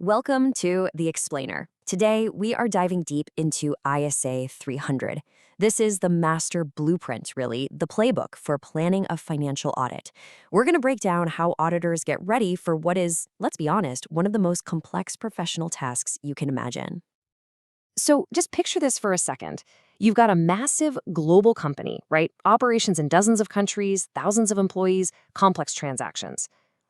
Welcome to The Explainer. Today, we are diving deep into ISA 300. This is the master blueprint, really, the playbook for planning a financial audit. We're going to break down how auditors get ready for what is, let's be honest, one of the most complex professional tasks you can imagine. So just picture this for a second. You've got a massive global company, right? Operations in dozens of countries, thousands of employees, complex transactions.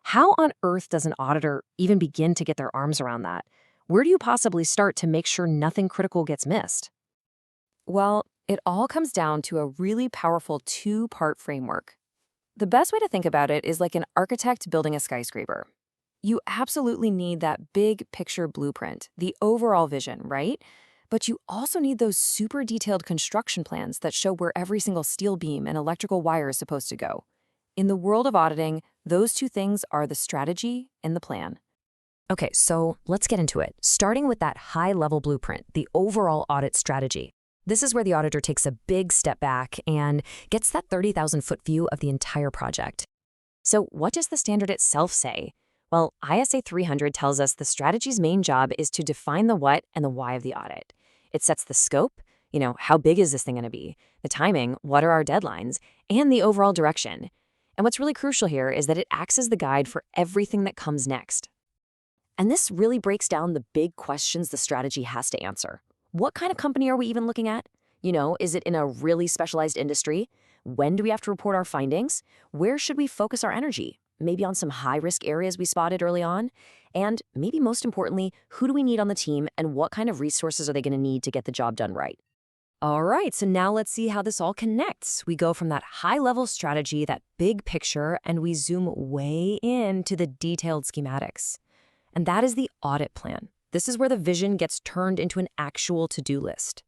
How on earth does an auditor even begin to get their arms around that? Where do you possibly start to make sure nothing critical gets missed? Well, it all comes down to a really powerful two-part framework. The best way to think about it is like an architect building a skyscraper. You absolutely need that big picture blueprint, the overall vision, right? But you also need those super detailed construction plans that show where every single steel beam and electrical wire is supposed to go. In the world of auditing, those two things are the strategy and the plan. Okay, so let's get into it, starting with that high-level blueprint, the overall audit strategy. This is where the auditor takes a big step back and gets that 30,000-foot view of the entire project. So what does the standard itself say? Well, ISA 300 tells us the strategy's main job is to define the what and the why of the audit. It sets the scope, how big is this thing going to be, the timing, what are our deadlines, and the overall direction. And what's really crucial here is that it acts as the guide for everything that comes next. And this really breaks down the big questions the strategy has to answer. What kind of company are we even looking at? Is it in a really specialized industry? When do we have to report our findings? Where should we focus our energy? Maybe on some high-risk areas we spotted early on? And maybe most importantly, who do we need on the team and what kind of resources are they going to need to get the job done right? All right, so now let's see how this all connects. We go from that high-level strategy, that big picture, and we zoom way into the detailed schematics. And that is the audit plan. This is where the vision gets turned into an actual to-do list.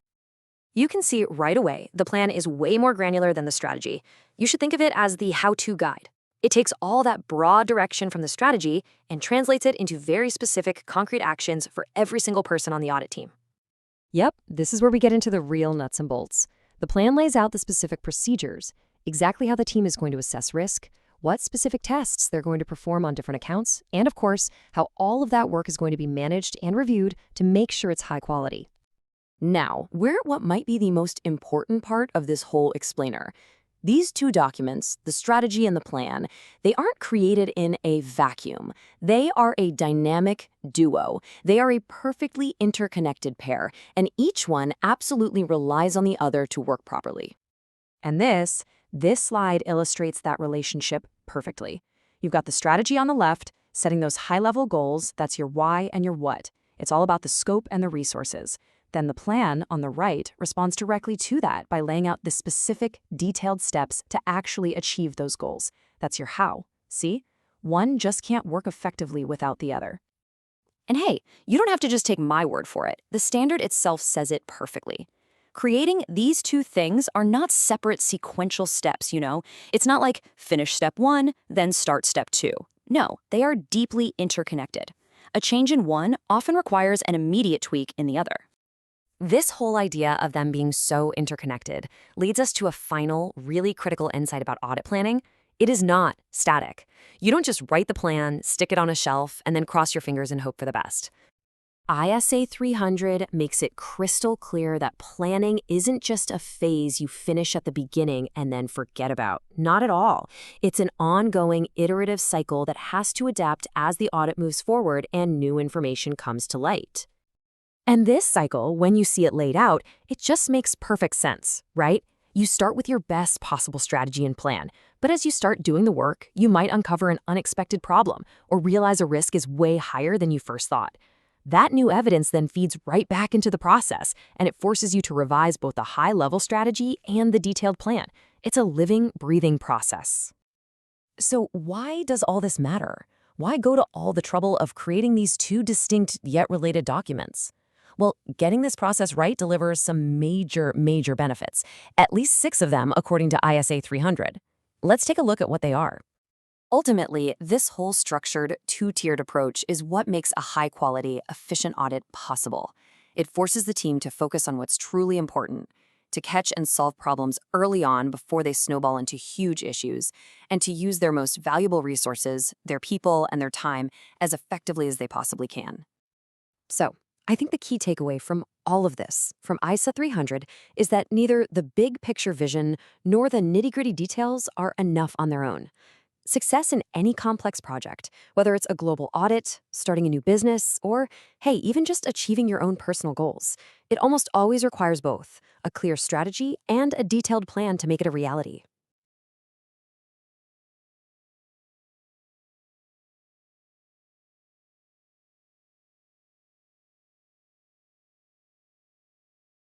You can see right away the plan is way more granular than the strategy. You should think of it as the how-to guide. It takes all that broad direction from the strategy and translates it into very specific, concrete actions for every single person on the audit team. Yep, this is where we get into the real nuts and bolts. The plan lays out the specific procedures, exactly how the team is going to assess risk, what specific tests they're going to perform on different accounts, and of course, how all of that work is going to be managed and reviewed to make sure it's high quality. Now, we're at what might be the most important part of this whole explainer. These two documents, the strategy and the plan, they aren't created in a vacuum. They are a dynamic duo. They are a perfectly interconnected pair, and each one absolutely relies on the other to work properly. And this slide illustrates that relationship perfectly. You've got the strategy on the left, setting those high-level goals. That's your why and your what. It's all about the scope and the resources. Then the plan on the right responds directly to that by laying out the specific, detailed steps to actually achieve those goals. That's your how. See? One just can't work effectively without the other. And hey, you don't have to just take my word for it. The standard itself says it perfectly. Creating these two things are not separate sequential steps, It's not like finish step one, then start step two. No, they are deeply interconnected. A change in one often requires an immediate tweak in the other. This whole idea of them being so interconnected leads us to a final, really critical insight about audit planning. It is not static. You don't just write the plan, stick it on a shelf, and then cross your fingers and hope for the best. ISA 300 makes it crystal clear that planning isn't just a phase you finish at the beginning and then forget about. Not at all. It's an ongoing, iterative cycle that has to adapt as the audit moves forward and new information comes to light. And this cycle, when you see it laid out, it just makes perfect sense, right? You start with your best possible strategy and plan, but as you start doing the work, you might uncover an unexpected problem or realize a risk is way higher than you first thought. That new evidence then feeds right back into the process, and it forces you to revise both the high-level strategy and the detailed plan. It's a living, breathing process. So why does all this matter? Why go to all the trouble of creating these two distinct yet related documents? Well, getting this process right delivers some major benefits, at least 6 of them according to ISA 300. Let's take a look at what they are. Ultimately, this whole structured, two-tiered approach is what makes a high-quality, efficient audit possible. It forces the team to focus on what's truly important, to catch and solve problems early on before they snowball into huge issues, and to use their most valuable resources, their people and their time, as effectively as they possibly can. So, I think the key takeaway from all of this, from ISA 300, is that neither the big picture vision nor the nitty gritty details are enough on their own. Success in any complex project, whether it's a global audit, starting a new business, or, hey, even just achieving your own personal goals, it almost always requires both a clear strategy and a detailed plan to make it a reality.